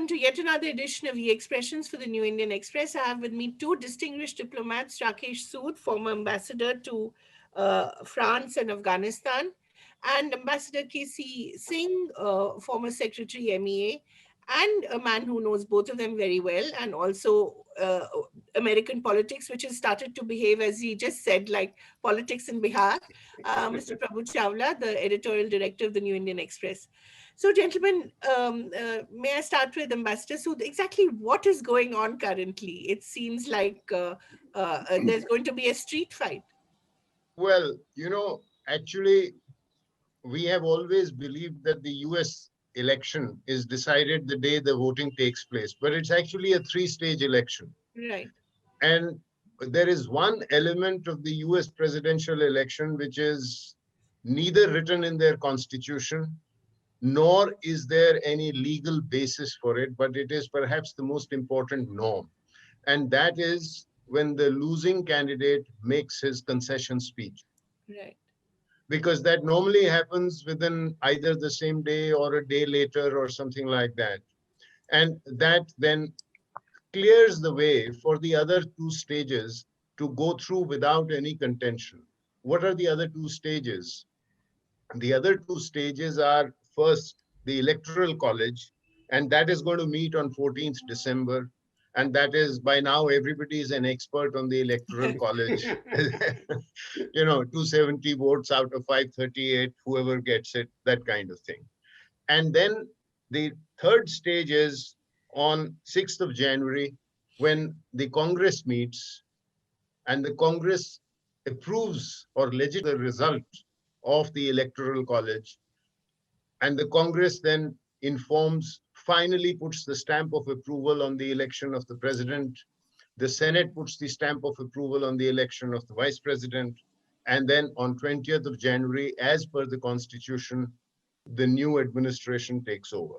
welcome to yet another edition of E-Expressions for the New Indian Express. I have with me two distinguished diplomats, Rakesh Sood, former ambassador to France and Afghanistan, and Ambassador K.C. Singh, former secretary MEA, and a man who knows both of them very well, and also American politics, which has started to behave, as he just said, like politics in Bihar. Mr. Prabhu Chawla, the editorial director of the New Indian Express. So, gentlemen, may I start with Ambassador Sood? Exactly what is going on currently? It seems like there's going to be a street fight. Well, actually, we have always believed that the US election is decided the day the voting takes place, but it's actually a three-stage election. Right. And there is one element of the US presidential election which is neither written in their constitution, nor is there any legal basis for it, but it is perhaps the most important norm. And that is when the losing candidate makes his concession speech. Right. Because that normally happens within either the same day or a day later or something like that. And that then clears the way for the other two stages to go through without any contention. What are the other two stages? The other two stages are first the Electoral College, and that is going to meet on 14th December. And that is, by now, everybody is an expert on the Electoral College. 270 votes out of 538, whoever gets it, that kind of thing. And then the third stage is on 6th of January, when the Congress meets and the Congress approves or legislates the result of the Electoral College. And the Congress then finally puts the stamp of approval on the election of the president. The Senate puts the stamp of approval on the election of the vice president. And then on 20th of January, as per the Constitution, the new administration takes over.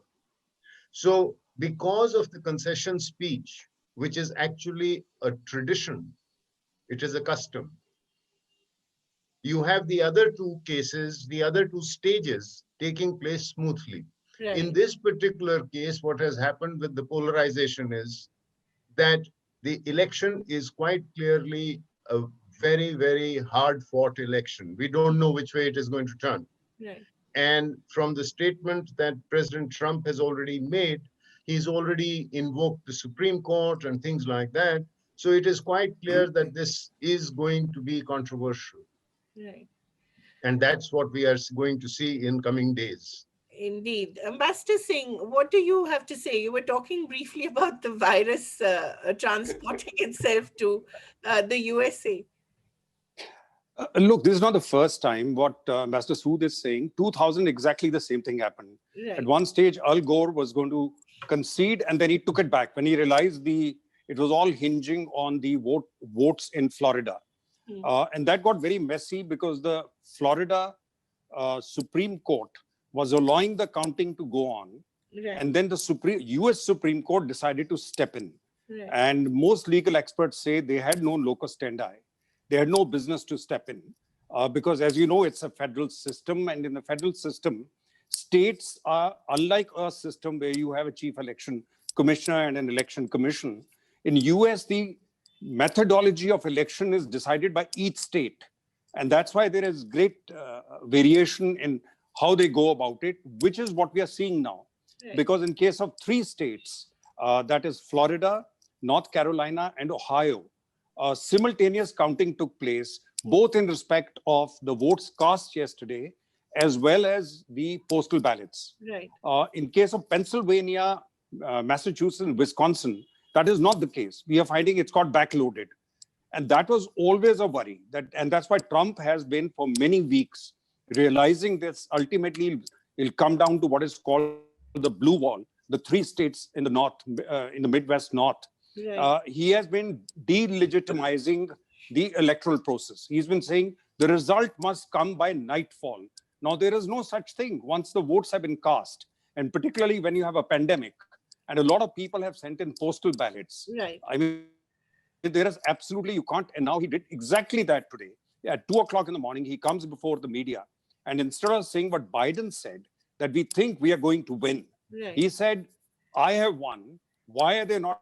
So because of the concession speech, which is actually a tradition, it is a custom, you have the other two cases, the other two stages taking place smoothly. Right. In this particular case, what has happened with the polarization is that the election is quite clearly a very, very hard-fought election. We don't know which way it is going to turn. Right. And from the statement that President Trump has already made, he's already invoked the Supreme Court and things like that. So it is quite clear that this is going to be controversial. Right. And that's what we are going to see in coming days. Indeed. Ambassador Singh, what do you have to say? You were talking briefly about the virus transporting itself to the USA. Look, this is not the first time. What Ambassador Sood is saying, 2000, exactly the same thing happened. Right. At one stage, Al Gore was going to concede, and then he took it back when he realized it was all hinging on the votes in Florida. And that got very messy because the Florida Supreme Court was allowing the counting to go on. Right. And then the US Supreme Court decided to step in. Right. And most legal experts say they had no locus standi. They had no business to step in because, as you know, it's a federal system. And in the federal system, states are, unlike a system where you have a chief election commissioner and an election commission. In US, the methodology of election is decided by each state. And that's why there is great variation in how they go about it, which is what we are seeing now. Right. Because in case of three states, that is Florida, North Carolina, and Ohio, simultaneous counting took place, both in respect of the votes cast yesterday, as well as the postal ballots. Right. In case of Pennsylvania, Massachusetts, and Wisconsin, that is not the case. We are finding it's got backloaded. And that was always a worry. And that's why Trump has been, for many weeks, realizing this ultimately will come down to what is called the blue wall, the three states in the north, in the Midwest North. Right. He has been delegitimizing the electoral process. He's been saying the result must come by nightfall. Now, there is no such thing once the votes have been cast, and particularly when you have a pandemic, and a lot of people have sent in postal ballots. Right. I mean, there is absolutely, you can't, and now he did exactly that today. At 2 o'clock in the morning, he comes before the media, and instead of saying what Biden said, that we think we are going to win, right. He said, I have won. Why are they not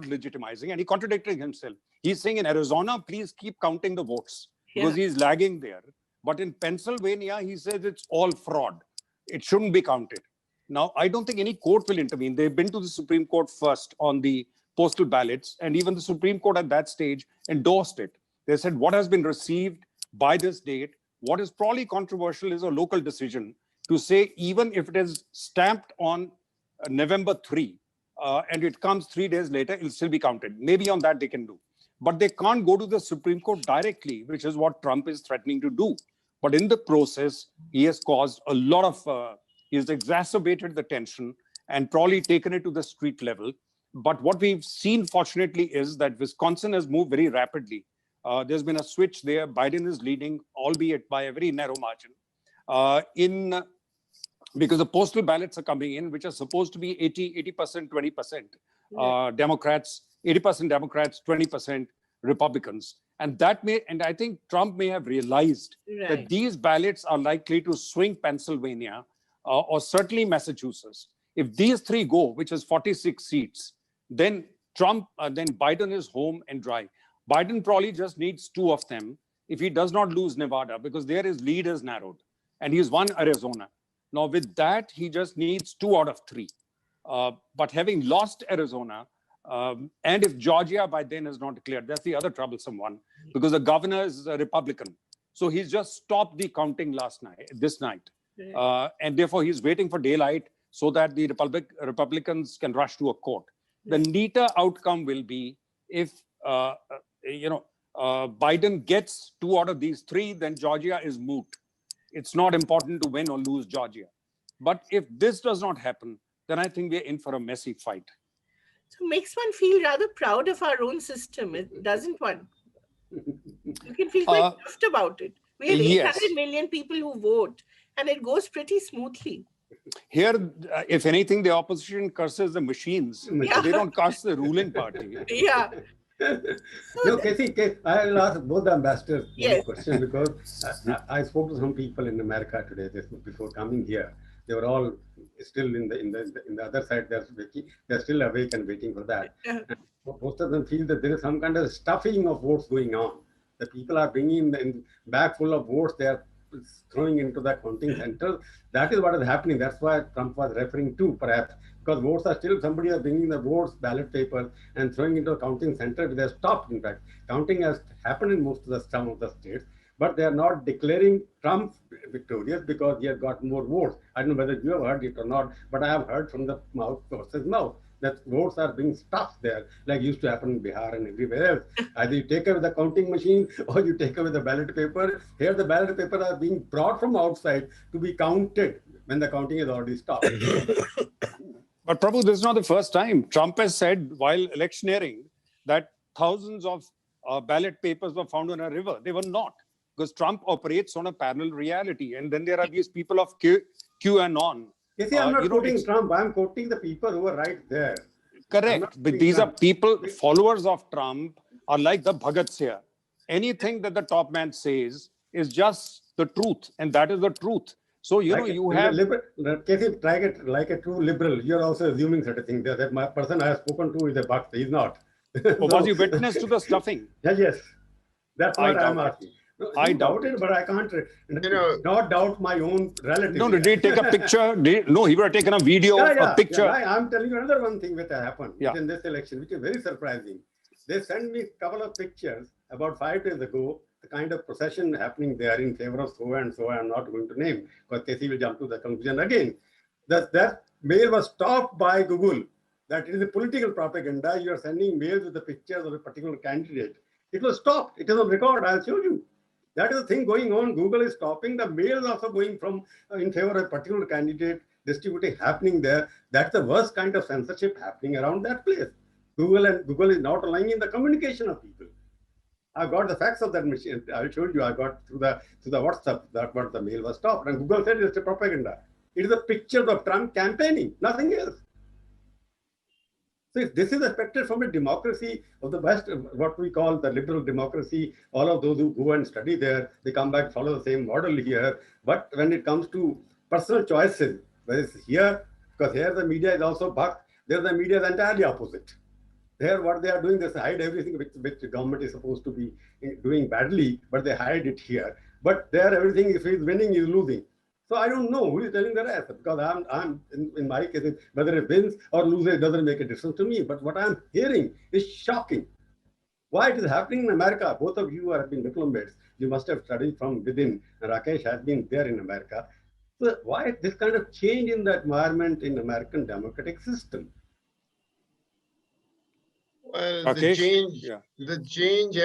legitimizing? And he contradicted himself. He's saying in Arizona, please keep counting the votes because he's lagging there. But in Pennsylvania, he says it's all fraud. It shouldn't be counted. Now, I don't think any court will intervene. They've been to the Supreme Court first on the postal ballots, and even the Supreme Court at that stage endorsed it. They said what has been received by this date, what is probably controversial is a local decision to say even if it is stamped on November 3 and it comes 3 days later, it'll still be counted. Maybe on that they can do. But they can't go to the Supreme Court directly, which is what Trump is threatening to do. But in the process, he has caused a lot of, he has exacerbated the tension and probably taken it to the street level. But what we've seen, fortunately, is that Wisconsin has moved very rapidly. There's been a switch there. Biden is leading, albeit by a very narrow margin. Because the postal ballots are coming in, which are supposed to be 80%, 20%. Democrats, 80% Democrats, 20% Republicans. And I think Trump may have realized that these ballots are likely to swing Pennsylvania or certainly Massachusetts. If these three go, which is 46 seats, then Biden is home and dry. Biden probably just needs 2 of them if he does not lose Nevada, because there his lead is narrowed and he's won Arizona. Now with that, he just needs 2 out of 3. But having lost Arizona, and if Georgia by then is not declared, that's the other troublesome one, because the governor is a Republican. So he's just stopped the counting this night. And therefore he's waiting for daylight so that the Republicans can rush to a court. The neater outcome will be if, Biden gets 2 out of these 3, then Georgia is moot. It's not important to win or lose Georgia. But if this does not happen, then I think we're in for a messy fight. So it makes one feel rather proud of our own system, doesn't one? You can feel quite chuffed about it. We have 800 million people who vote, and it goes pretty smoothly. Here, if anything, the opposition curses the machines. They don't curse the ruling party. No, Kathy, I'll ask both the ambassadors one question, because I spoke to some people in America today before coming here. They were all still in the other side. They're still awake and waiting for that. And most of them feel that there is some kind of stuffing of votes going on. The people are bringing in bag full of votes. They are throwing into the counting center. That is what is happening. That's why Trump was referring to, perhaps, because votes are still, somebody is bringing the votes, ballot papers, and throwing into a counting center. They have stopped, in fact. Counting has happened in some of the states, but they are not declaring Trump victorious because he has got more votes. I don't know whether you have heard it or not, but I have heard from the horse's mouth that votes are being stuffed there, like used to happen in Bihar and everywhere else. Either you take away the counting machine or you take away the ballot paper. Here the ballot paper are being brought from outside to be counted when the counting is already stopped. But Prabhu, this is not the first time. Trump has said while electioneering that thousands of ballot papers were found on a river. They were not, because Trump operates on a parallel reality. And then there are these people of QAnon. You see, I'm not quoting Trump. I'm quoting the people who are right there. Correct. But these are people, followers of Trump, are like the Bhagats here. Anything that the top man says is just the truth. And that is the truth. So, you have... Like a true liberal, you're also assuming certain things. That my person I have spoken to is a Bhakt. He's not. Was you witness to the stuffing? Yes. That's what I'm asking. No, I doubt it, but I can't not doubt my own relatives. No, did he take a picture? No, he would have taken a video, a picture. Yeah, I'm telling you another one thing that happened in this election, which is very surprising. They sent me a couple of pictures about 5 days ago, the kind of procession happening there in favor of so and so. I'm not going to name, because Casey will jump to the conclusion again. That mail was stopped by Google. That it is a political propaganda. You are sending mails with the pictures of a particular candidate. It was stopped. It is on record. I'll show you. That is the thing going on. Google is stopping the mails also going from in favor of a particular candidate, distributing happening there. That's the worst kind of censorship happening around that place. Google is not allowing in the communication of people. I got the facts of that machine. I showed you. I got through the WhatsApp that what the mail was stopped, and Google said it's a propaganda. It is a picture of Trump campaigning, nothing else. So if this is expected from a democracy of the West, what we call the liberal democracy, all of those who go and study there, they come back, follow the same model here. But when it comes to personal choices, whether it's here, because here the media is also bucked, There the media is entirely opposite. There, what they are doing is hide everything which the government is supposed to be doing badly, but they hide it here. But there, everything, if he's winning, he's losing. So I don't know who is telling the rest, because I'm in my case, whether it wins or loses, it doesn't make a difference to me. But what I'm hearing is shocking. Why it is happening in America? Both of you have been diplomats. You must have studied from within. Rakesh has been there in America. So why this kind of change in the environment in American democratic system? Well, Rakesh? the change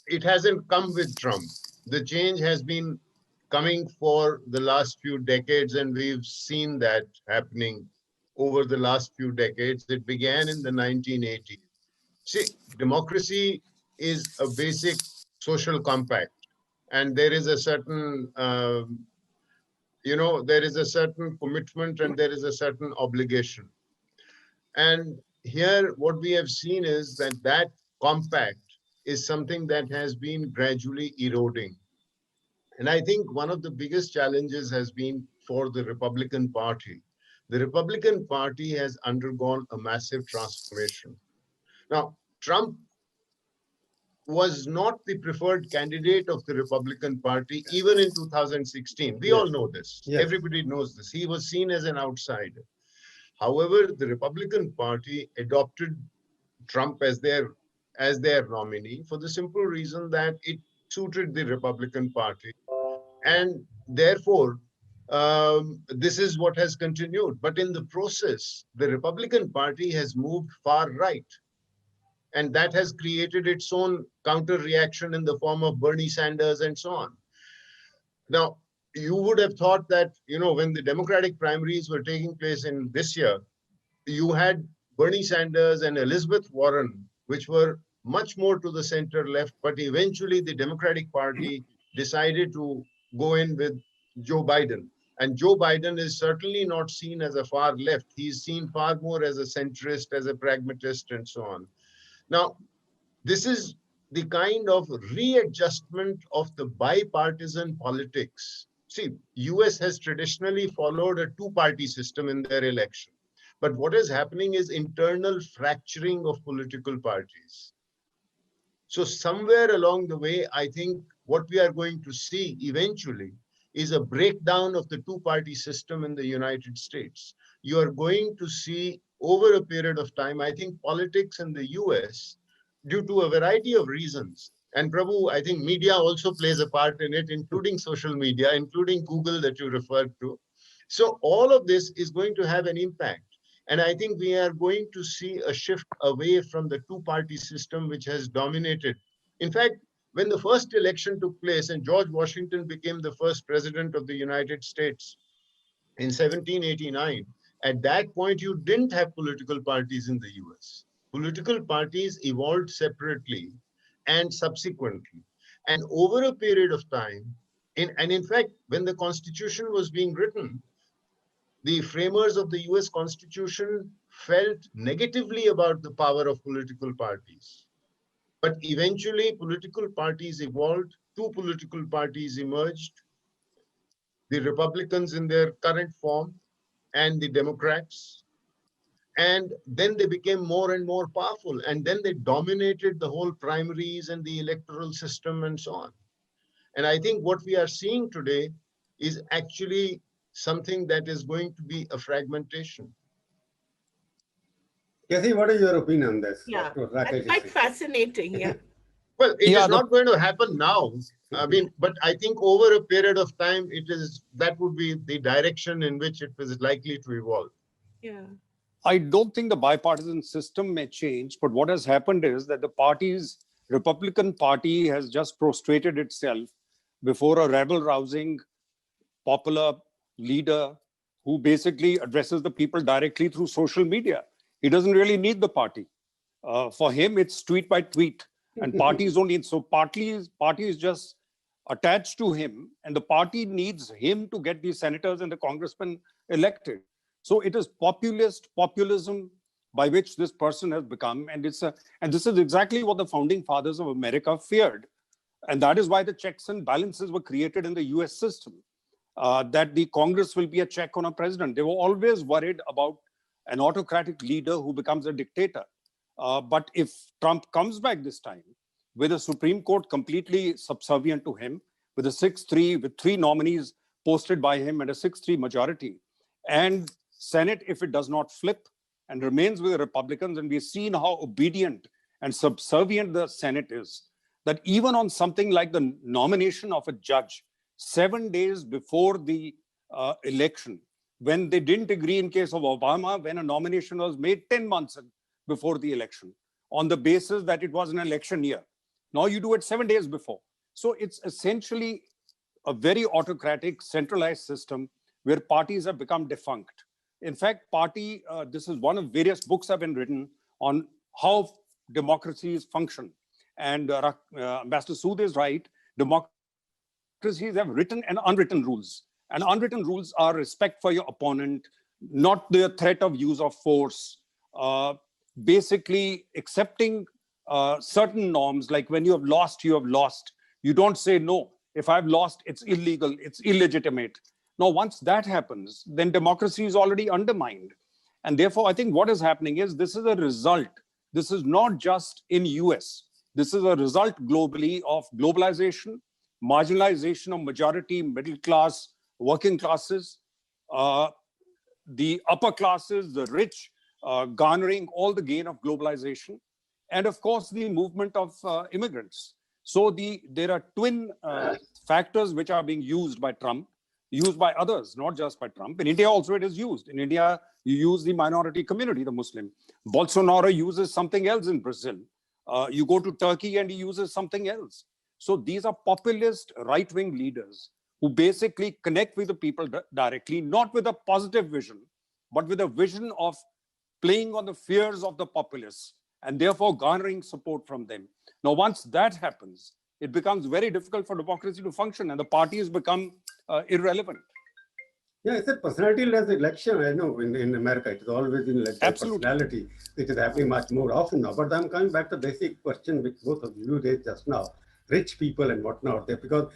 it hasn't come with Trump. The change has been coming for the last few decades, and we've seen that happening over the last few decades. It began in the 1980s. See, democracy is a basic social compact, and there is a certain, there is a certain commitment and there is a certain obligation. And here, what we have seen is that that compact is something that has been gradually eroding. And I think one of the biggest challenges has been for the Republican Party. The Republican Party has undergone a massive transformation. Now, Trump was not the preferred candidate of the Republican Party, even in 2016. We all know this. Yes. Everybody knows this. He was seen as an outsider. However, the Republican Party adopted Trump as their nominee for the simple reason that it suited the Republican Party. And therefore, this is what has continued. But in the process, the Republican Party has moved far right. And that has created its own counter reaction in the form of Bernie Sanders and so on. Now, you would have thought that, when the Democratic primaries were taking place in this year, you had Bernie Sanders and Elizabeth Warren, which were much more to the center left, but eventually the Democratic Party decided to go in with Joe Biden. And Joe Biden is certainly not seen as a far left. He's seen far more as a centrist, as a pragmatist, and so on. Now, this is the kind of readjustment of the bipartisan politics. See, US has traditionally followed a two-party system in their election. But what is happening is internal fracturing of political parties. So somewhere along the way, I think what we are going to see eventually is a breakdown of the two-party system in the United States. You are going to see over a period of time, I think politics in the US, due to a variety of reasons, and Prabhu, I think media also plays a part in it, including social media, including Google that you referred to. So all of this is going to have an impact. And I think we are going to see a shift away from the two-party system which has dominated. In fact, when the first election took place and George Washington became the first president of the United States in 1789, at that point, you didn't have political parties in the US. Political parties evolved separately and subsequently. And over a period of time, in fact, when the Constitution was being written, the framers of the US Constitution felt negatively about the power of political parties. But eventually, political parties evolved, two political parties emerged, the Republicans in their current form and the Democrats. And then they became more and more powerful. And then they dominated the whole primaries and the electoral system and so on. And I think what we are seeing today is actually something that is going to be a fragmentation. Kathy, what is your opinion on this? Yeah, that's quite fascinating. Yeah. Well, it is not going to happen now. I mean, but I think over a period of time, that would be the direction in which it is likely to evolve. Yeah. I don't think the bipartisan system may change, but what has happened is that the Republican Party has just prostrated itself before a rebel-rousing popular leader who basically addresses the people directly through social media. He doesn't really need the party. For him, it's tweet by tweet, and parties don't need. So party is just attached to him, and the party needs him to get the senators and the congressmen elected. So it is populism by which this person has become, and this is exactly what the founding fathers of America feared, and that is why the checks and balances were created in the U.S. system. That the Congress will be a check on a president. They were always worried about an autocratic leader who becomes a dictator. But if Trump comes back this time with a Supreme Court completely subservient to him, with a 6-3, with 3 nominees posted by him and a 6-3 majority, and Senate, if it does not flip and remains with the Republicans, and we've seen how obedient and subservient the Senate is, that even on something like the nomination of a judge, 7 days before the election, when they didn't agree in case of Obama, when a nomination was made 10 months before the election, on the basis that it was an election year. Now you do it 7 days before. So it's essentially a very autocratic, centralized system where parties have become defunct. In fact, this is one of various books have been written on how democracies function. And Ambassador Sood is right. Democracies have written and unwritten rules. And unwritten rules are respect for your opponent, not the threat of use of force, basically accepting certain norms, like when you have lost, you have lost. You don't say, no, if I've lost, it's illegal, it's illegitimate. Now, once that happens, then democracy is already undermined. And therefore, I think what is happening is this is a result. This is not just in US. This is a result globally of globalization, marginalization of majority, middle class, working classes, the upper classes, the rich, garnering all the gain of globalization, and of course, the movement of immigrants. So there are twin factors which are being used by Trump, used by others, not just by Trump. In India also it is used. In India, you use the minority community, the Muslim. Bolsonaro uses something else in Brazil. You go to Turkey and he uses something else. So these are populist right-wing leaders who basically connect with the people directly, not with a positive vision, but with a vision of playing on the fears of the populace and therefore garnering support from them. Now, once that happens, it becomes very difficult for democracy to function and the parties become irrelevant. Yeah, it's a personality-less election. I know in America, it is always in like personality, which is happening much more often now. But I'm coming back to the basic question which both of you raised just now. Rich people and whatnot, because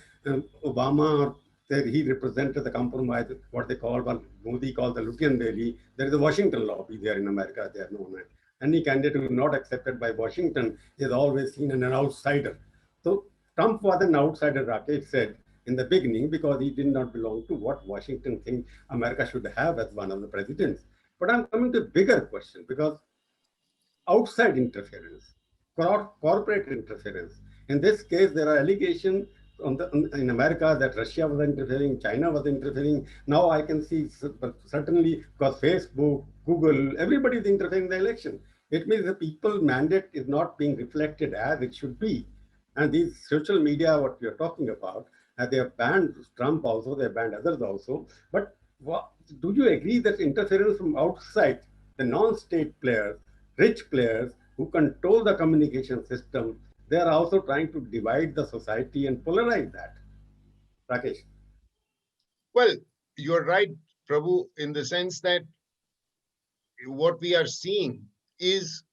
Obama, he represented the compromise, what they call, what Modi called the Lutyens Valley. There is a Washington lobby there in America, they are known as. Any candidate who is not accepted by Washington is always seen as an outsider. So Trump was an outsider, Rakesh said, in the beginning, because he did not belong to what Washington thinks America should have as one of the presidents. But I'm coming to a bigger question, because outside interference, corporate interference. In this case, there are allegations in America that Russia was interfering, China was interfering. Now I can see, certainly because Facebook, Google, everybody is interfering in the election. It means the people's mandate is not being reflected as it should be. And these social media, what we are talking about, they have banned Trump also, they have banned others also. But do you agree that interference from outside, the non-state players, rich players who control the communication system, they are also trying to divide the society and polarize that? Rakesh. Well, you're right, Prabhu, in the sense that what we are seeing is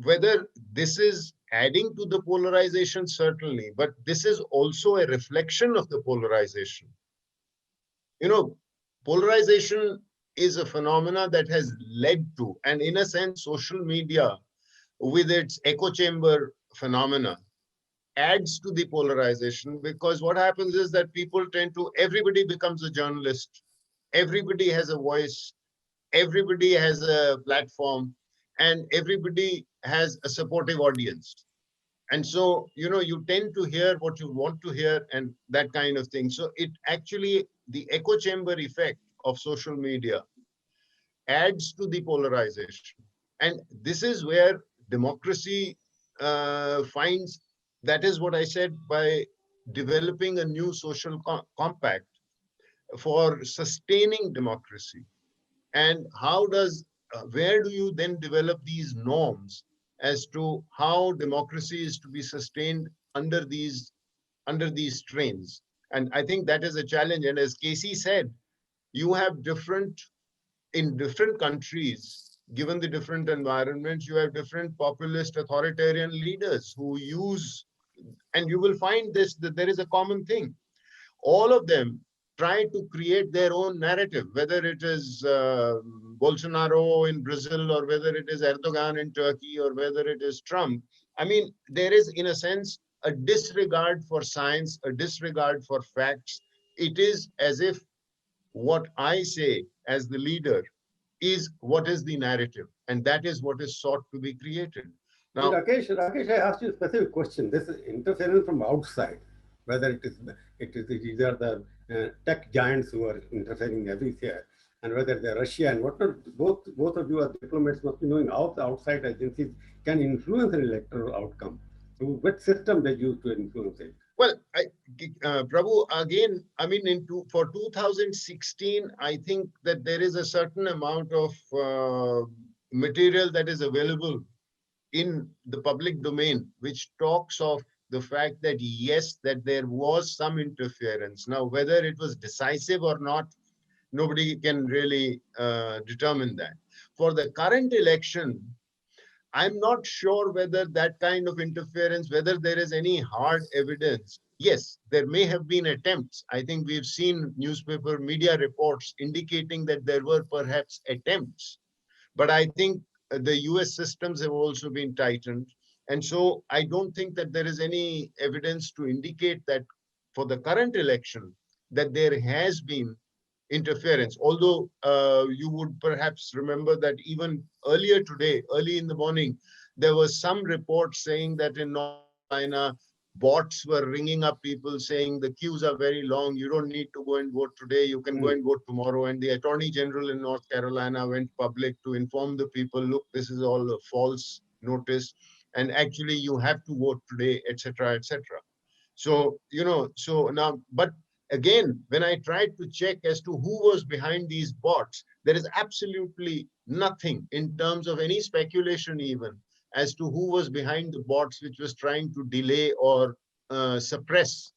whether this is adding to the polarization, certainly, but this is also a reflection of the polarization. You know, polarization is a phenomena that has led to, and in a sense, social media with its echo chamber phenomena adds to the polarization, because what happens is that people everybody becomes a journalist, everybody has a voice, everybody has a platform, and everybody has a supportive audience. And so, you tend to hear what you want to hear and that kind of thing. So it actually, the echo chamber effect of social media adds to the polarization. And this is where democracy finds, that is what I said, by developing a new social compact for sustaining democracy. And where do you then develop these norms as to how democracy is to be sustained under these strains? And I think that is a challenge. And as Casey said, you have in different countries, given the different environments, you have different populist authoritarian leaders who use, and you will find that there is a common thing. All of them try to create their own narrative, whether it is Bolsonaro in Brazil or whether it is Erdogan in Turkey or whether it is Trump. I mean, there is, in a sense, a disregard for science, a disregard for facts. It is as if what I say as the leader is what is the narrative, and that is what is sought to be created. And Now, Rakesh, I asked you a specific question. This is interference from outside, whether these are the tech giants who are interfering everywhere, and whether they're Russia and whatnot. Both of you are diplomats, must be knowing how the outside agencies can influence an electoral outcome. So what system they use to influence it? well, Prabhu, again, I mean, for 2016, I think that there is a certain amount of material that is available in the public domain, which talks of the fact that yes, that there was some interference. Now, whether it was decisive or not, nobody can really determine that. For the current election, I'm not sure whether that kind of interference, whether there is any hard evidence. Yes, there may have been attempts. I think we've seen newspaper media reports indicating that there were perhaps attempts. But I think the US systems have also been tightened. And so I don't think that there is any evidence to indicate that for the current election, that there has been interference. Although you would perhaps remember that even earlier today, early in the morning, there was some report saying that in North Carolina, bots were ringing up people saying the queues are very long. You don't need to go and vote today. You can go and vote tomorrow. And the Attorney General in North Carolina went public to inform the people, look, this is all a false notice. And actually, you have to vote today, etc., etc. So, so now, but again, when I tried to check as to who was behind these bots, there is absolutely nothing in terms of any speculation even as to who was behind the bots which was trying to delay or suppress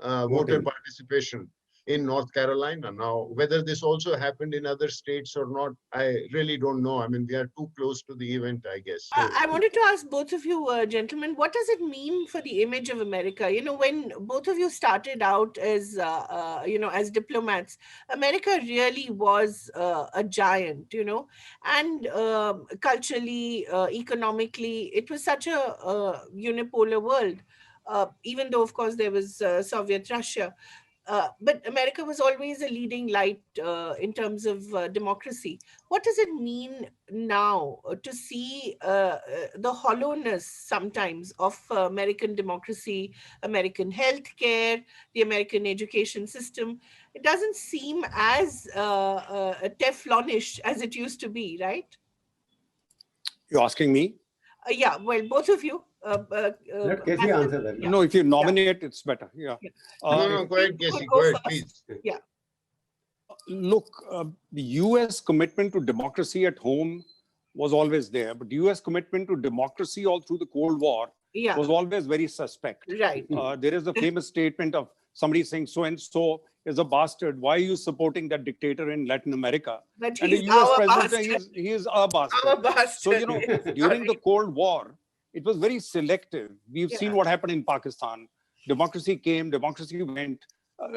voter participation in North Carolina. Now, whether this also happened in other states or not, I really don't know. I mean, we are too close to the event, I guess. I wanted to ask both of you, gentlemen, what does it mean for the image of America? When both of you started out as, as diplomats, America really was a giant, and culturally, economically, it was such a unipolar world. Even though, of course, there was Soviet Russia. But America was always a leading light in terms of democracy. What does it mean now to see the hollowness sometimes of American democracy, American healthcare, the American education system? It doesn't seem as Teflonish as it used to be, right? You're asking me? Yeah, well, both of you. Let Casey answer that. No, if you nominate, it's better. Yeah. No, go ahead, Casey. Go ahead, please. Yeah. Look, the US commitment to democracy at home was always there, but US commitment to democracy all through the Cold War was always very suspect. Right. There is a famous statement of somebody saying, so-and-so is a bastard. Why are you supporting that dictator in Latin America? But and the US president saying he is a bastard. Our bastard. So, during the Cold War, it was very selective. We've seen what happened in Pakistan. Democracy came, democracy went.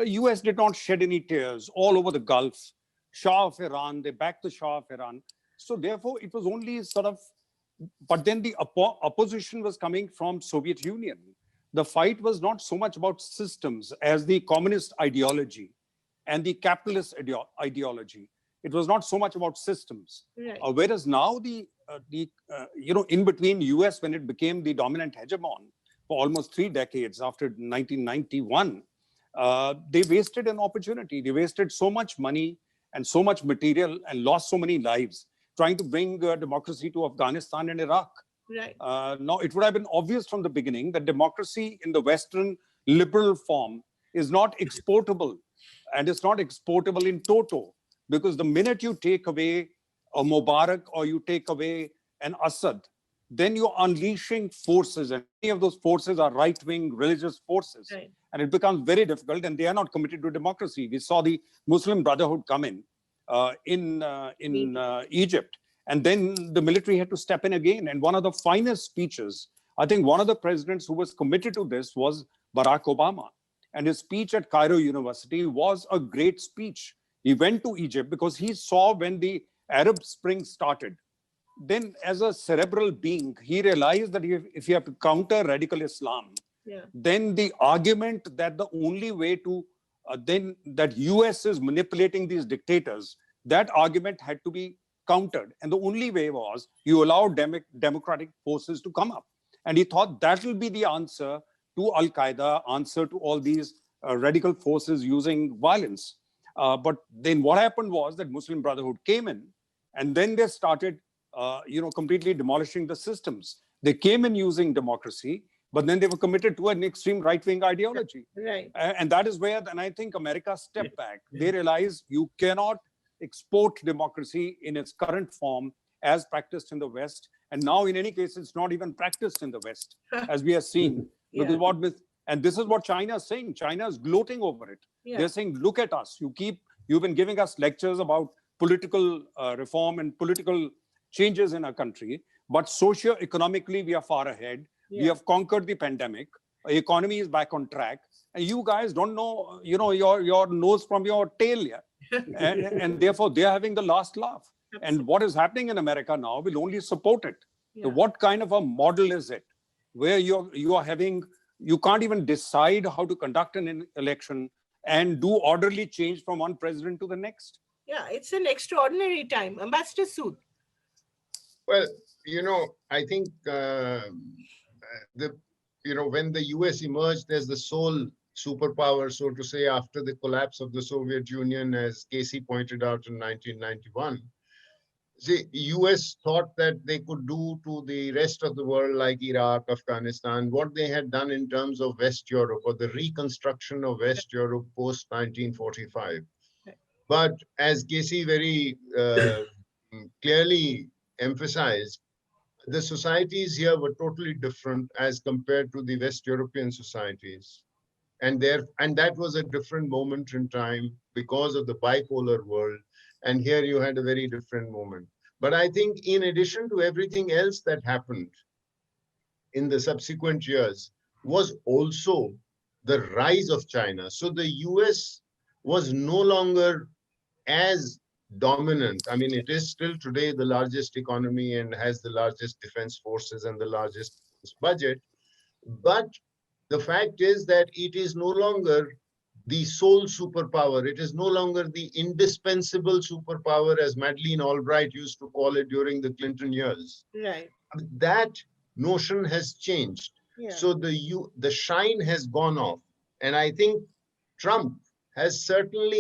US did not shed any tears all over the Gulf. Shah of Iran, they backed the Shah of Iran. So therefore, it was only sort of, but then the opposition was coming from Soviet Union. The fight was not so much about systems as the communist ideology and the capitalist ideology. It was not so much about systems. Right. Whereas now in between US, when it became the dominant hegemon for almost 3 decades after 1991, they wasted an opportunity. They wasted so much money and so much material and lost so many lives trying to bring democracy to Afghanistan and Iraq. Right. Now, it would have been obvious from the beginning that democracy in the Western liberal form is not exportable, and it's not exportable in toto, because the minute you take away a Mubarak or you take away an Assad, then you're unleashing forces, and many of those forces are right-wing religious forces. Right. And it becomes very difficult, and they are not committed to democracy. We saw the Muslim Brotherhood come in Egypt, and then the military had to step in again. And one of the finest speeches, I think one of the presidents who was committed to this was Barack Obama. And his speech at Cairo University was a great speech. He went to Egypt because he saw when the Arab Spring started. Then as a cerebral being, he realized that if you have to counter radical Islam, then the argument that the only way to, then that US is manipulating these dictators, that argument had to be countered. And the only way was you allow democratic forces to come up. And he thought that will be the answer to Al-Qaeda, answer to all these radical forces using violence. But then what happened was that Muslim Brotherhood came in, and then they started completely demolishing the systems. They came in using democracy, but then they were committed to an extreme right-wing ideology. Right. And that is where then I think America stepped back. They realized you cannot export democracy in its current form as practiced in the West. And now, in any case, it's not even practiced in the West, as we have seen. And this is what China is saying. China is gloating over it. They're saying, look at us. You've been giving us lectures about political reform and political changes in our country, but socio-economically, we are far ahead. We have conquered the pandemic. Our economy is back on track. And you guys don't know, your nose from your tail yet. And therefore, they're having the last laugh. Absolutely. And what is happening in America now will only support it. So what kind of a model is it where you can't even decide how to conduct an election and do orderly change from one president to the next? Yeah, it's an extraordinary time. Ambassador Sood. Well, I think when the US emerged as the sole superpower, so to say, after the collapse of the Soviet Union, as Casey pointed out in 1991, the US thought that they could do to the rest of the world, like Iraq, Afghanistan, what they had done in terms of West Europe or the reconstruction of West Europe post 1945. But as Casey very clearly emphasized, the societies here were totally different as compared to the West European societies. And that was a different moment in time because of the bipolar world. And here you had a very different moment. But I think in addition to everything else that happened in the subsequent years was also the rise of China. So the US was no longer as dominant. I mean, it is still today the largest economy and has the largest defense forces and the largest budget. But the fact is that it is no longer the sole superpower. It is no longer the indispensable superpower, as Madeleine Albright used to call it during the Clinton years. Right. That notion has changed. So the shine has gone off. And I think Trump has certainly,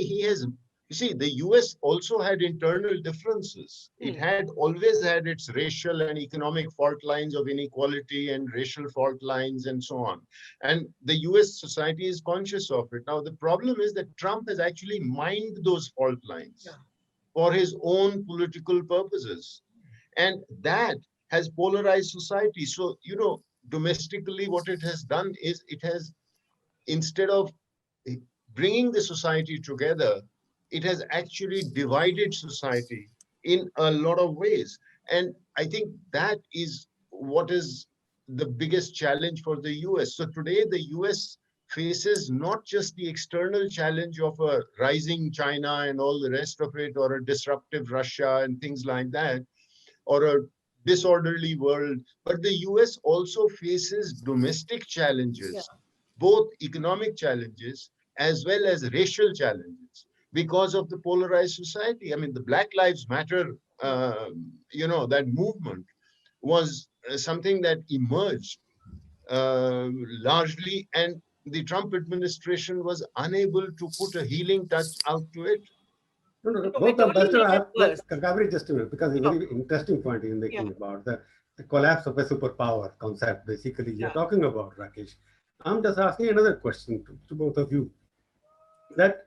you see, the US also had internal differences. It had always had its racial and economic fault lines of inequality and racial fault lines and so on. And the US society is conscious of it. Now, the problem is that Trump has actually mined those fault lines for his own political purposes. And that has polarized society. So, domestically, what it has done is it has, instead of bringing the society together, it has actually divided society in a lot of ways. And I think that is what is the biggest challenge for the US. So today, the US faces not just the external challenge of a rising China and all the rest of it, or a disruptive Russia and things like that, or a disorderly world, but the US also faces domestic challenges, both economic challenges as well as racial challenges, because of the polarized society. I mean, the Black Lives Matter, that movement was something that emerged largely, and the Trump administration was unable to put a healing touch out to it. No, both Ambassador, I have Kaveri just a minute, because a very interesting point you're making about the collapse of a superpower concept, basically, you're talking about, Rakesh. I'm just asking another question to both of you. That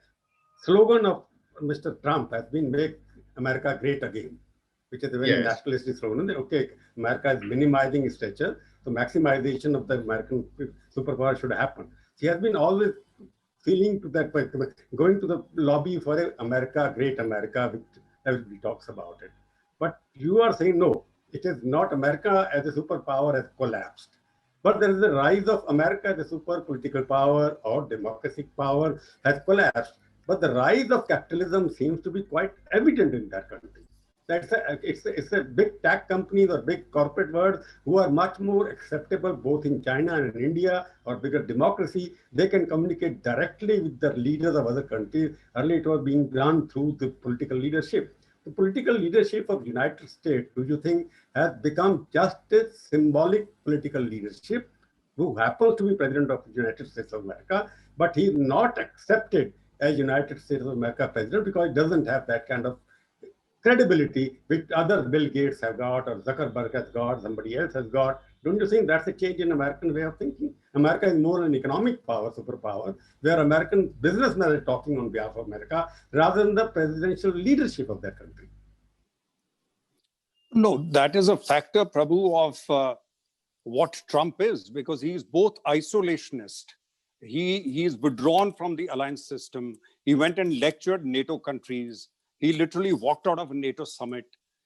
slogan of Mr. Trump has been "Make America Great Again," which is a very nationalistic slogan. Okay, America is minimizing its stature, so maximization of the American superpower should happen. He has been always feeling to that point, going to the lobby for America, Great America, which everybody talks about it. But you are saying no, it is not. America as a superpower has collapsed. But there is the rise of America, the super political power or democratic power has collapsed. But the rise of capitalism seems to be quite evident in that country. It's a big tech companies or big corporate world who are much more acceptable both in China and in India or bigger democracy. They can communicate directly with the leaders of other countries. Earlier it was being done through the political leadership. The political leadership of the United States, do you think, has become just a symbolic political leadership who happens to be president of the United States of America, but he is not accepted as United States of America president because he doesn't have that kind of credibility which other Bill Gates have got or Zuckerberg has got, somebody else has got. Don't you think that's a change in American way of thinking? America is more an economic power, superpower, where American businessmen are talking on behalf of America rather than the presidential leadership of that country. No, that is a factor, Prabhu, of what Trump is, because he's both isolationist. He's withdrawn from the alliance system. He went and lectured NATO countries. He literally walked out of a NATO summit.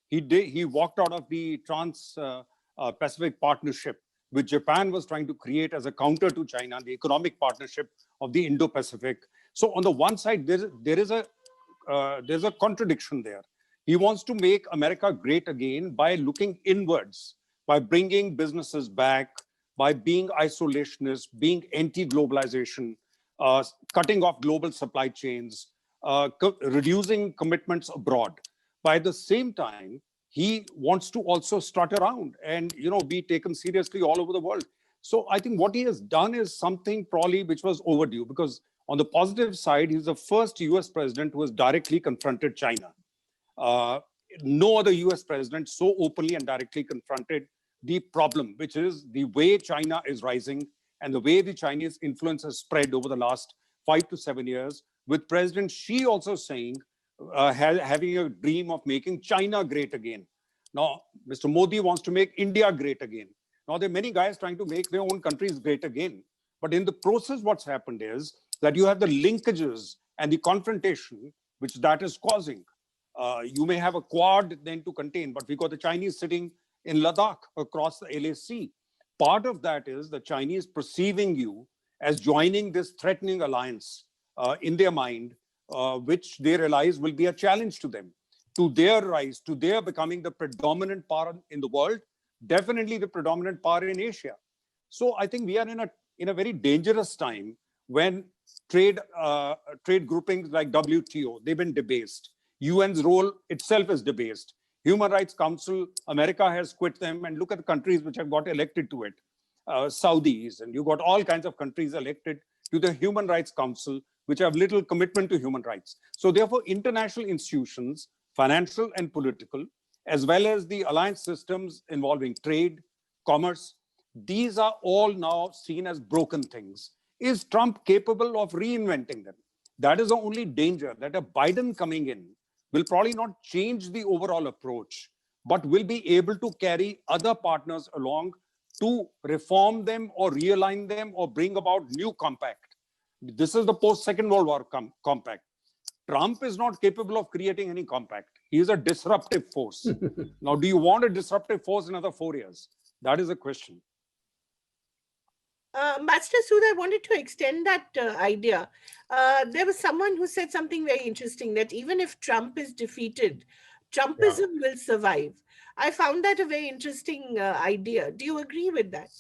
He walked out of the Trans-Pacific Partnership, which Japan was trying to create as a counter to China, the economic partnership of the Indo-Pacific. So on the one side, there's a contradiction there. He wants to make America great again by looking inwards, by bringing businesses back, by being isolationist, being anti-globalization, cutting off global supply chains, reducing commitments abroad. By the same time, he wants to also strut around and be taken seriously all over the world. So I think what he has done is something probably which was overdue, because on the positive side, he's the first US president who has directly confronted China. No other US president so openly and directly confronted the problem, which is the way China is rising and the way the Chinese influence has spread over the last 5 to 7 years, with President Xi also saying, having a dream of making China great again. Now, Mr. Modi wants to make India great again. Now, there are many guys trying to make their own countries great again. But in the process, what's happened is that you have the linkages and the confrontation, which that is causing. You may have a Quad then to contain, but we got the Chinese sitting in Ladakh across the LAC. Part of that is the Chinese perceiving you as joining this threatening alliance in their mind, which they realize will be a challenge to them, to their rise, to their becoming the predominant power in the world, definitely the predominant power in Asia. So I think we are in a very dangerous time when trade groupings like WTO, they've been debased. UN's role itself is debased. Human Rights Council, America has quit them, and look at the countries which have got elected to it. Saudis, and you got all kinds of countries elected to the Human Rights Council, which have little commitment to human rights. So therefore, international institutions, financial and political, as well as the alliance systems involving trade, commerce, these are all now seen as broken things. Is Trump capable of reinventing them? That is the only danger, that a Biden coming in will probably not change the overall approach, but will be able to carry other partners along to reform them or realign them or bring about new compact. This is the post-Second World War compact. Trump is not capable of creating any compact. He is a disruptive force. Now, do you want a disruptive force in another 4 years? That is the question. Master Sood, I wanted to extend that idea. There was someone who said something very interesting, that even if Trump is defeated, Trumpism will survive. I found that a very interesting idea. Do you agree with that?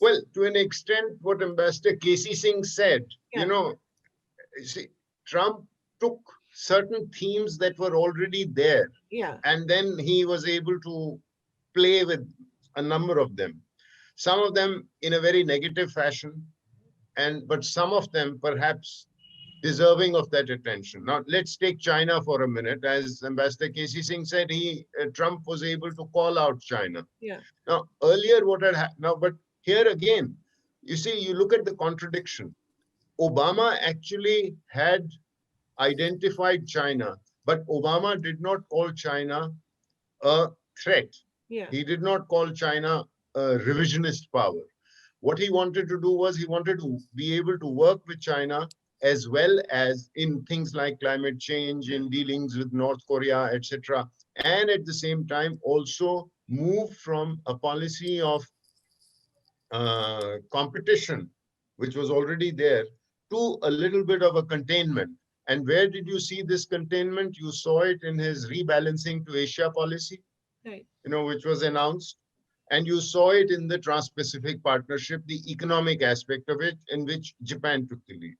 Well, to an extent, what Ambassador Casey Singh said, see, Trump took certain themes that were already there, and then he was able to play with a number of them. Some of them in a very negative fashion, but some of them perhaps deserving of that attention. Now, let's take China for a minute. As Ambassador Casey Singh said, Trump was able to call out China. Now, earlier what had happened, but here again, you see, you look at the contradiction. Obama actually had identified China, but Obama did not call China a threat. He did not call China a revisionist power. What he wanted to do was he wanted to be able to work with China as well as in things like climate change, in dealings with North Korea, etc. And at the same time, also move from a policy of competition, which was already there, to a little bit of a containment. And where did you see this containment? You saw it in his rebalancing to Asia policy, Right. which was announced. And you saw it in the Trans-Pacific Partnership, the economic aspect of it, in which Japan took the lead.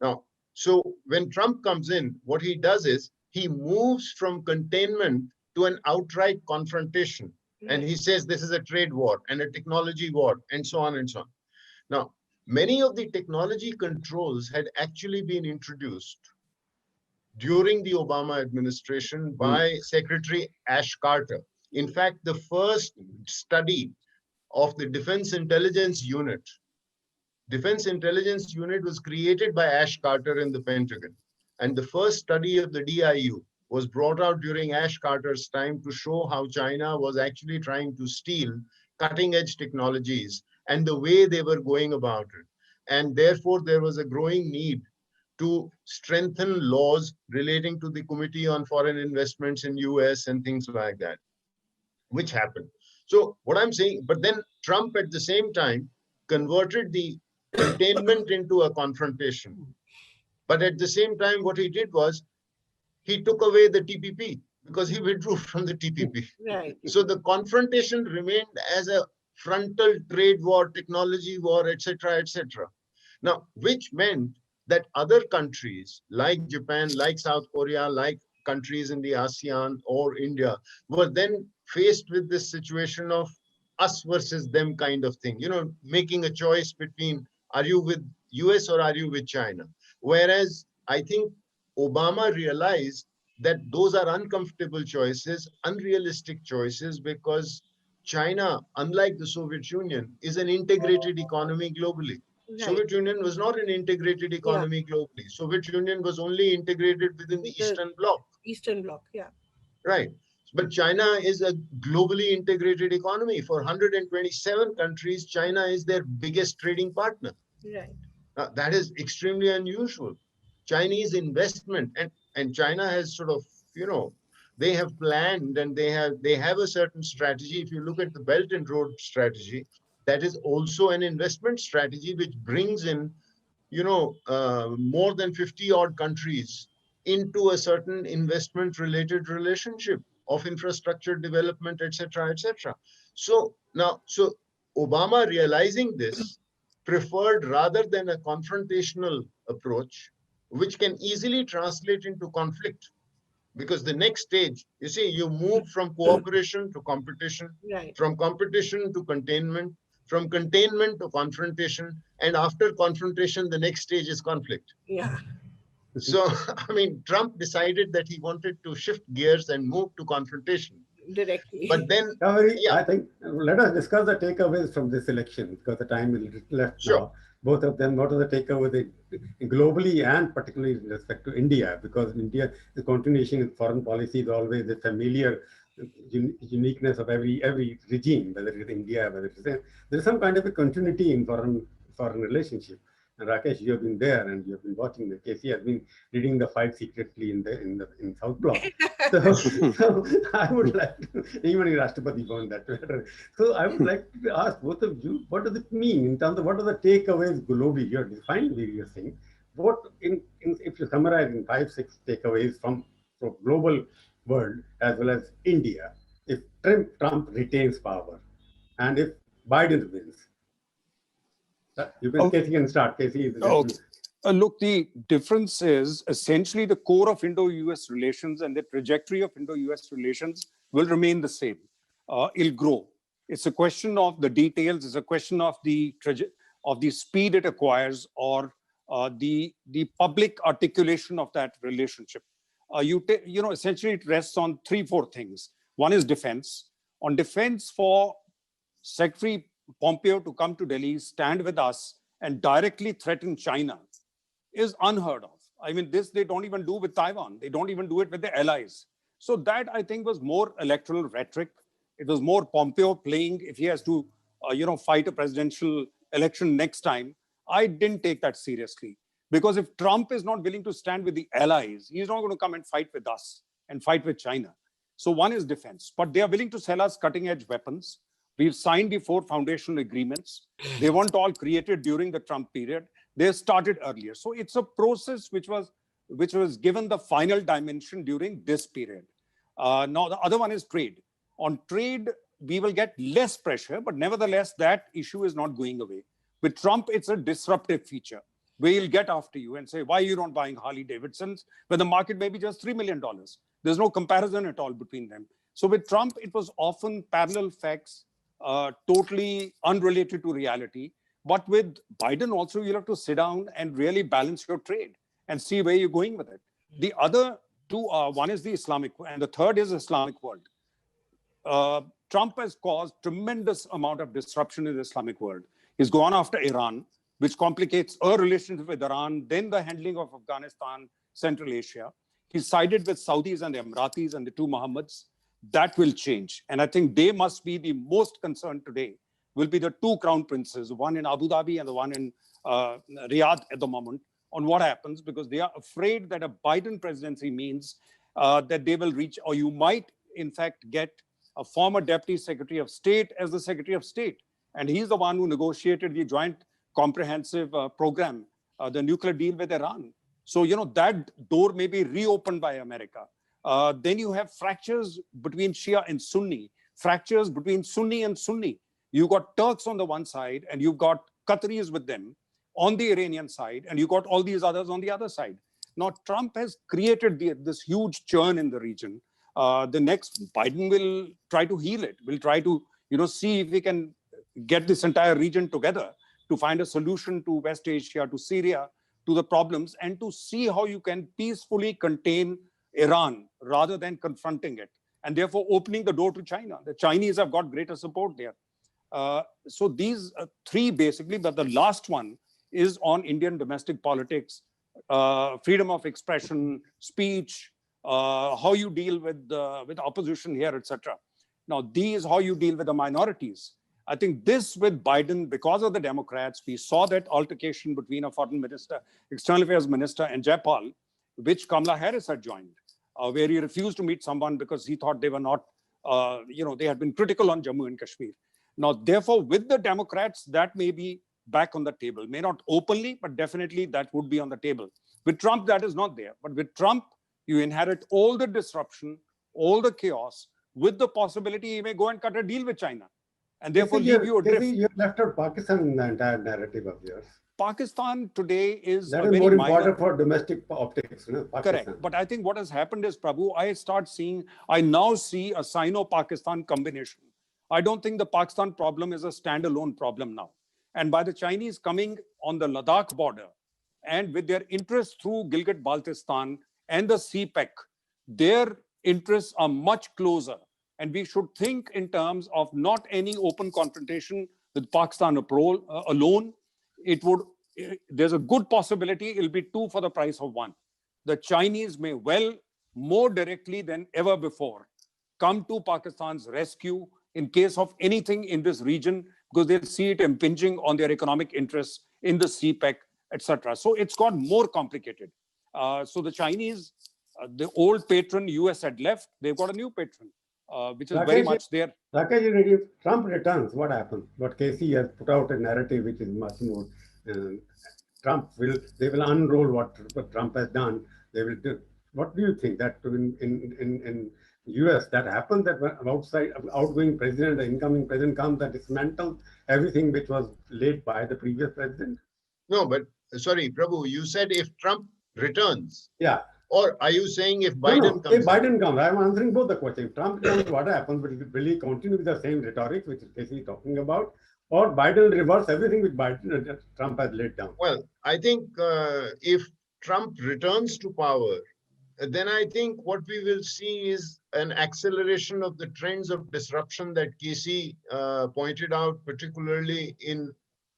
Now, so when Trump comes in, what he does is he moves from containment to an outright confrontation. And he says this is a trade war and a technology war and so on and so on. Now, many of the technology controls had actually been introduced during the Obama administration by Secretary Ash Carter. In fact, the first study of the Defense Intelligence Unit was created by Ash Carter in the Pentagon. And the first study of the DIU was brought out during Ash Carter's time to show how China was actually trying to steal cutting edge technologies and the way they were going about it. And therefore, there was a growing need to strengthen laws relating to the Committee on Foreign Investments in US and things like that, which happened. So what I'm saying, but then Trump at the same time converted the containment into a confrontation. But at the same time, what he did was he took away the TPP because he withdrew from the TPP. Right. So the confrontation remained as a frontal trade war, technology war, etc., etc. Now, which meant that other countries like Japan, like South Korea, like countries in the ASEAN or India were then faced with this situation of us versus them kind of thing, making a choice between are you with US or are you with China? Whereas I think Obama realized that those are uncomfortable choices, unrealistic choices, because China, unlike the Soviet Union, is an integrated economy globally. Right. Soviet Union was not an integrated economy globally. Soviet Union was only integrated within the Eastern Bloc. Eastern Bloc, yeah. Right. But China is a globally integrated economy. For 127 countries, China is their biggest trading partner. Right. That is extremely unusual. Chinese investment, and China has sort of, they have planned and they have a certain strategy. If you look at the Belt and Road strategy, that is also an investment strategy which brings in, more than 50 odd countries into a certain investment related relationship of infrastructure development, etc., etc. So Obama, realizing this, preferred, rather than a confrontational approach, which can easily translate into conflict. Because the next stage, you see, you move from cooperation to competition, Right. from competition to containment, from containment to confrontation, and after confrontation, the next stage is conflict. Yeah. So, I mean, Trump decided that he wanted to shift gears and move to confrontation. Directly. But then, I think let us discuss the takeaways from this election, because the time is left sure. now. Both of them, what are the takeaways globally and particularly in respect to India? Because in India, the continuation in foreign policy is always the familiar uniqueness of every regime, whether it is India, whether it is there is some kind of a continuity in foreign relationship. And Rakesh, you have been there and you have been watching the case. He has been reading the fight secretly in South Block. So I would like to, even in Rashtrapati Bhavan, that matter. So I would like to ask both of you, what does it mean in terms of what are the takeaways globally? You have defined various things. What if you summarize in 5-6 takeaways from global world as well as India, if Trump retains power and if Biden wins? Casey can start. Casey is look, the difference is essentially the core of Indo-US relations, and the trajectory of Indo-US relations will remain the same. It'll grow. It's a question of the details. It's a question of the speed it acquires, or the public articulation of that relationship. Essentially it rests on 3-4 things. One is defense. On defense, for Secretary Pompeo to come to Delhi, stand with us, and directly threaten China is unheard of. I mean, this they don't even do with Taiwan. They don't even do it with their allies. So that, I think, was more electoral rhetoric. It was more Pompeo playing, if he has to, fight a presidential election next time. I didn't take that seriously. Because if Trump is not willing to stand with the allies, he's not going to come and fight with us and fight with China. So one is defense. But they are willing to sell us cutting-edge weapons. We've signed the 4 foundational agreements. They weren't all created during the Trump period. They started earlier. So it's a process which was given the final dimension during this period. Now, the other one is trade. On trade, we will get less pressure, but nevertheless, that issue is not going away. With Trump, it's a disruptive feature where he'll get after you and say, why are you not buying Harley Davidsons when the market may be just $3 million? There's no comparison at all between them. So with Trump, it was often parallel facts, totally unrelated to reality. But with Biden also, you'll have to sit down and really balance your trade and see where you're going with it. The other two are, one is the Islamic, and the third is Islamic world. Trump has caused tremendous amount of disruption in the Islamic world. He's gone after Iran, which complicates our relationship with Iran, then the handling of Afghanistan, Central Asia. He's sided with Saudis and the Emiratis and the two Mohammeds. That will change. And I think they must be the most concerned today, will be the two crown princes, one in Abu Dhabi and the one in Riyadh at the moment, on what happens, because they are afraid that a Biden presidency means that they will reach, or you might, in fact, get a former Deputy Secretary of State as the Secretary of State. And he's the one who negotiated the Joint Comprehensive Program, the nuclear deal with Iran. So, that door may be reopened by America. Then you have fractures between Shia and Sunni, fractures between Sunni and Sunni. You've got Turks on the one side, and you've got Qataris with them on the Iranian side, and you've got all these others on the other side. Now, Trump has created this huge churn in the region. The next Biden will try to heal it, will try to, see if he can get this entire region together to find a solution to West Asia, to Syria, to the problems, and to see how you can peacefully contain Iran rather than confronting it, and therefore opening the door to China. The Chinese have got greater support there. So these three basically, but the last one is on Indian domestic politics, freedom of expression, speech, how you deal with opposition here, etc. Now, these, how you deal with the minorities. I think this with Biden, because of the Democrats, we saw that altercation between a foreign minister, external affairs minister, and Jaipal, which Kamala Harris had joined, where he refused to meet someone because he thought they were not, they had been critical on Jammu and Kashmir. Now, therefore, with the Democrats, that may be back on the table. May not openly, but definitely that would be on the table. With Trump, that is not there. But with Trump, you inherit all the disruption, all the chaos, with the possibility he may go and cut a deal with China. And therefore leave you adrift. You left out Pakistan in the entire narrative of yours. Pakistan today is that is more important for domestic optics. Correct. But I think what has happened is, Prabhu, I now see a Sino-Pakistan combination. I don't think the Pakistan problem is a standalone problem now. And by the Chinese coming on the Ladakh border and with their interests through Gilgit-Baltistan and the CPEC, their interests are much closer. And we should think in terms of not any open confrontation with Pakistan alone. There's a good possibility it'll be two for the price of one. The Chinese may well, more directly than ever before, come to Pakistan's rescue in case of anything in this region, because they'll see it impinging on their economic interests in the CPEC, etc. So it's got more complicated. So the Chinese, the old patron US had left, they've got a new patron, which is very much there. Rakesh, if Trump returns, what happens? What Casey has put out a narrative which is much more, they will unroll what Trump has done. They will do. What do you think that in US that happens, that when outgoing president, the incoming president comes, that dismantles everything which was laid by the previous president? No, but sorry, Prabhu, you said if Trump returns. Yeah. Or are you saying if Biden comes? If Biden comes, I'm answering both the questions. If Trump comes, what happens? Will he continue with the same rhetoric which Casey is talking about? Or Biden reverse everything which Trump has laid down? Well, I think if Trump returns to power, then I think what we will see is an acceleration of the trends of disruption that Casey pointed out, particularly in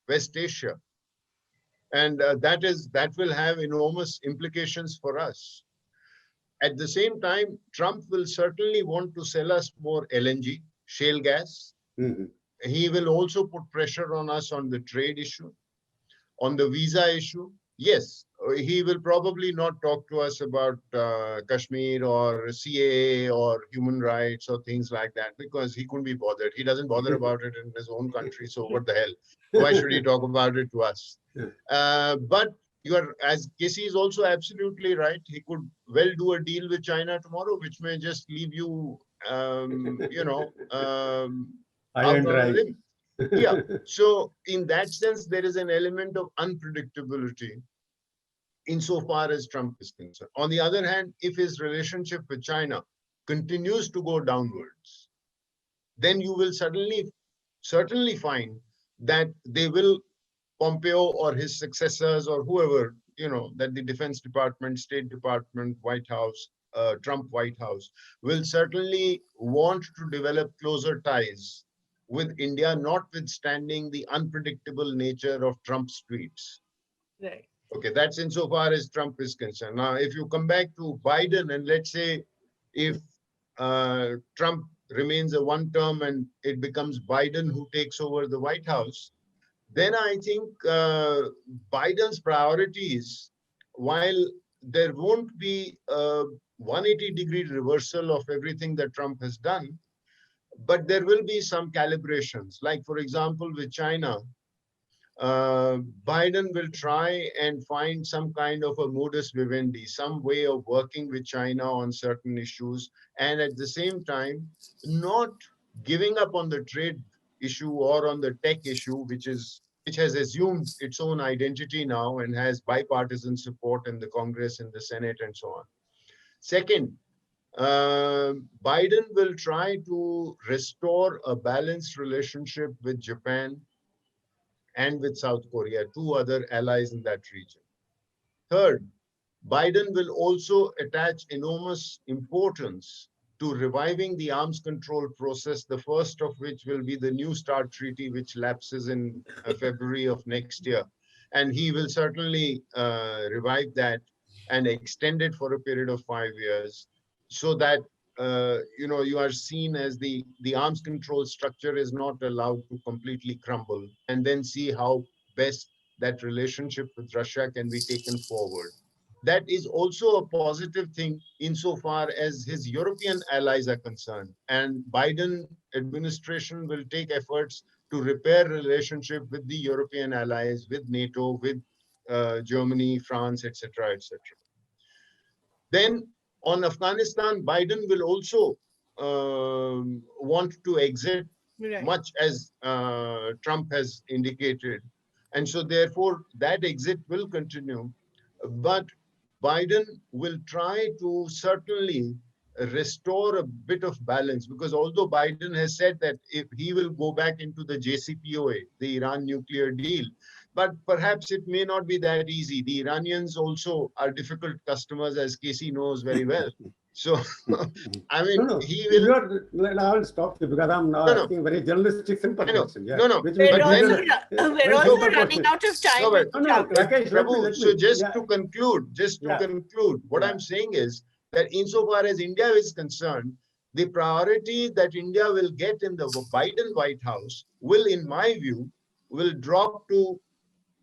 West Asia. And that will have enormous implications for us. At the same time, Trump will certainly want to sell us more LNG, shale gas. Mm-hmm. He will also put pressure on us on the trade issue, on the visa issue. Yes, he will probably not talk to us about Kashmir or CAA or human rights or things like that, because he couldn't be bothered. He doesn't bother about it in his own country. So what the hell? Why should he talk about it to us? But you are, as Casey is also absolutely right. He could well do a deal with China tomorrow, which may just leave you, High and out on a dry. limb. Yeah. So in that sense, there is an element of unpredictability insofar as Trump is concerned. On the other hand, if his relationship with China continues to go downwards, then you will certainly find that they will, Pompeo or his successors or whoever, that the Defense Department, State Department, White House, Trump White House, will certainly want to develop closer ties with India, notwithstanding the unpredictable nature of Trump's tweets. Right. Okay, that's insofar as Trump is concerned. Now, if you come back to Biden, and let's say if Trump remains a one term and it becomes Biden who takes over the White House, then I think Biden's priorities, while there won't be a 180-degree reversal of everything that Trump has done, but there will be some calibrations. Like, for example, with China, Biden will try and find some kind of a modus vivendi, some way of working with China on certain issues, and at the same time, not giving up on the trade issue or on the tech issue, which has assumed its own identity now and has bipartisan support in the Congress and the Senate and so on. Second, Biden will try to restore a balanced relationship with Japan and with South Korea, two other allies in that region. Third, Biden will also attach enormous importance to reviving the arms control process, the first of which will be the New START treaty, which lapses in February of next year. And he will certainly revive that and extend it for a period of 5 years, so that you are seen as the arms control structure is not allowed to completely crumble, and then see how best that relationship with Russia can be taken forward. That is also a positive thing insofar as his European allies are concerned. And Biden administration will take efforts to repair relationship with the European allies, with NATO, with Germany, France, etc., etc. Then on Afghanistan, Biden will also want to exit, much as Trump has indicated. And so therefore, that exit will continue. But Biden will try to certainly restore a bit of balance, because although Biden has said that if he will go back into the JCPOA, the Iran nuclear deal, but perhaps it may not be that easy. The Iranians also are difficult customers, as Casey knows very well. So, I mean, he will. I will stop you because I'm now asking a very journalistic, simple question. Yeah. No. We're also running out of time. Rakesh, Prabhu, so just to conclude, what I'm saying is that insofar as India is concerned, the priority that India will get in the Biden White House will, in my view, will drop to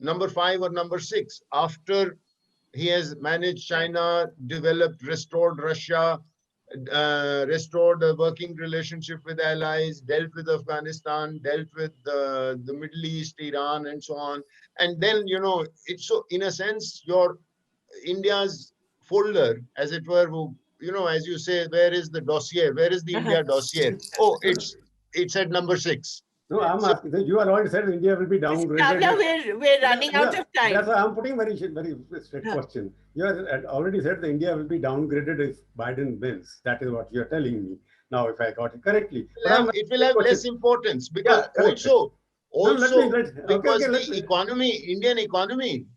number 5 or number 6 after he has managed China, developed, restored Russia, restored a working relationship with allies, dealt with Afghanistan, dealt with the Middle East, Iran, and so on. And then, it's so, in a sense, your India's folder, as it were, as you say, where is the dossier? Where is the India dossier? Oh, it's at number 6. No, I'm asking. You are already said India will be downgraded. We're running out of time. That's why I'm putting very straight question. You have already said that India will be downgraded if Biden wins. That is what you are telling me. Now, if I got it correctly, it will have less importance, because the economy, Indian economy.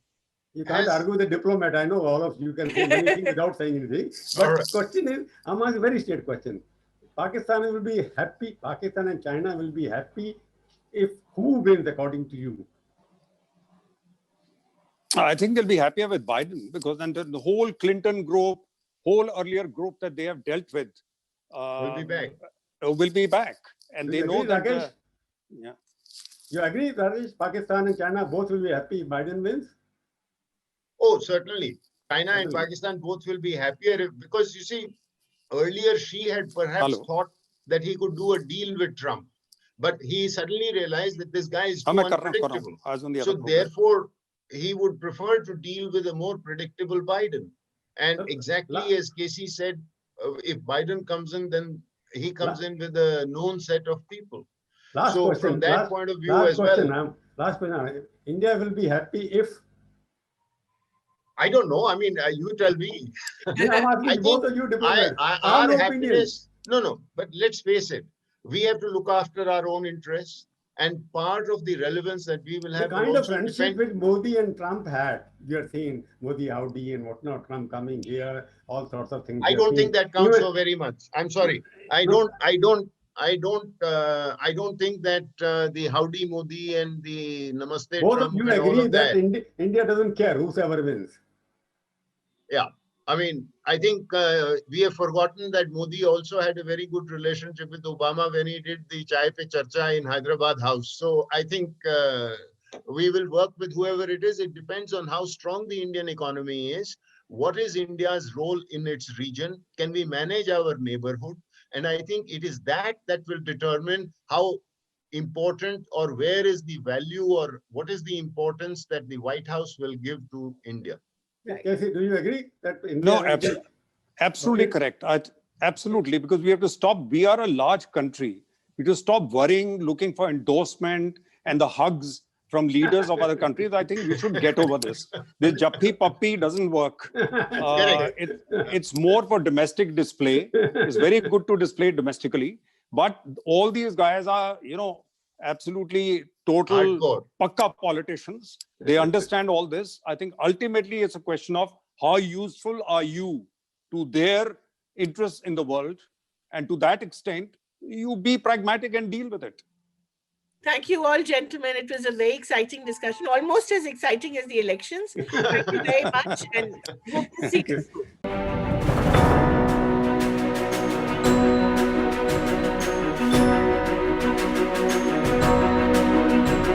You can't argue with a diplomat. I know all of you can say many things without saying anything. But the question is, I'm asking a very straight question. Pakistan will be happy. Pakistan and China will be happy if who wins, according to you? I think they'll be happier with Biden, because then the whole Clinton group, whole earlier group that they have dealt with, will be back. And Do they you know agree, that. Rakesh? Yeah. You agree, Rakesh? Pakistan and China both will be happy if Biden wins? Oh, certainly. China and Certainly. Pakistan both will be happier because you see, earlier she had perhaps Hello. thought that he could do a deal with Trump, but he suddenly realized that this guy is हाँ too मैं कर रहा unpredictable. हूँ आज on the So other program. therefore, he would prefer to deal with a more predictable Biden. And exactly as Casey said, if Biden comes in, then he comes in with a known set of people. Last So question. from that point of view last as question, well. Last question. India will be happy if. I don't know. I mean, you tell me. I'm asking I both think of you diplomats. I have our no happiness. No. But let's face it. We have to look after our own interests, and part of the relevance that we will The have will kind of also friendship depend. which Modi and Trump had, we are seeing Modi howdy and whatnot, Trump coming here, all sorts of things. I We are don't seeing. think that counts Even, for very much. I'm sorry. I no, don't think that the howdy Modi and the namaste both of Trump you and all agree of that that. India doesn't care whosoever wins. Yeah. I mean, I think we have forgotten that Modi also had a very good relationship with Obama when he did the Chai Pe Charcha in Hyderabad House. So I think we will work with whoever it is. It depends on how strong the Indian economy is. What is India's role in its region? Can we manage our neighborhood? And I think it is that will determine how important or where is the value or what is the importance that the White House will give to India. Right. Casey, do you agree that No, India? absolutely correct. Absolutely, because we have to stop. We are a large country. We have to stop worrying, looking for endorsement and the hugs from leaders of other countries. I think we should get over this. This Jappi Puppy doesn't work. It's more for domestic display. It's very good to display domestically. But all these guys are, absolutely total Hardcore. pakka politicians. They understand all this. I think ultimately it's a question of how useful are you to their interests in the world. And to that extent, you be pragmatic and deal with it. Thank you all, gentlemen. It was a very exciting discussion, almost as exciting as the elections. Thank you very much, and hope to see you soon.